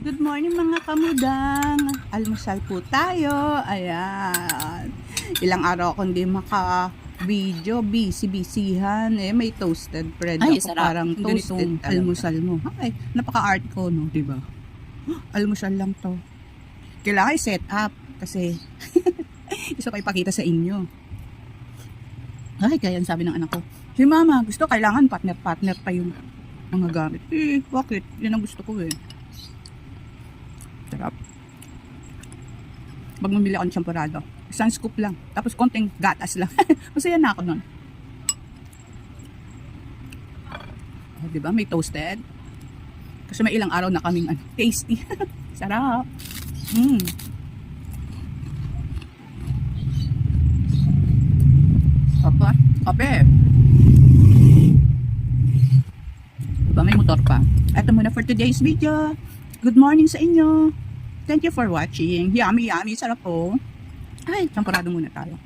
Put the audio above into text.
Good morning mga kamudang. Almusal po tayo. Ayan. Ilang araw akong hindi maka-video. Busy-busyhan. May toasted bread Ay, ako. sarap. Parang toasted Ganitong almusal mo. Ay, napaka-art ko, no? Diba? Almusal lang to. Kailangan i-set up. Kasi gusto ko ipakita sa inyo. Ay, kaya sabi ng anak ko, si mama, gusto kailangan partner-partner pa yung mga gamit. Bakit? Yan ang gusto ko eh. Sarap. Pag mamili ako ng champurado, isang scoop lang. Tapos konting gatas lang. Masaya na ako nun. Oh, diba? May toasted. Kasi may ilang araw na kaming tasty. Sarap. Kape. Diba may motor pa? Ito muna for today's video. Good morning sa inyo. Thank you for watching. Yummy, yummy. Sarap po. Ay, champurado muna tayo.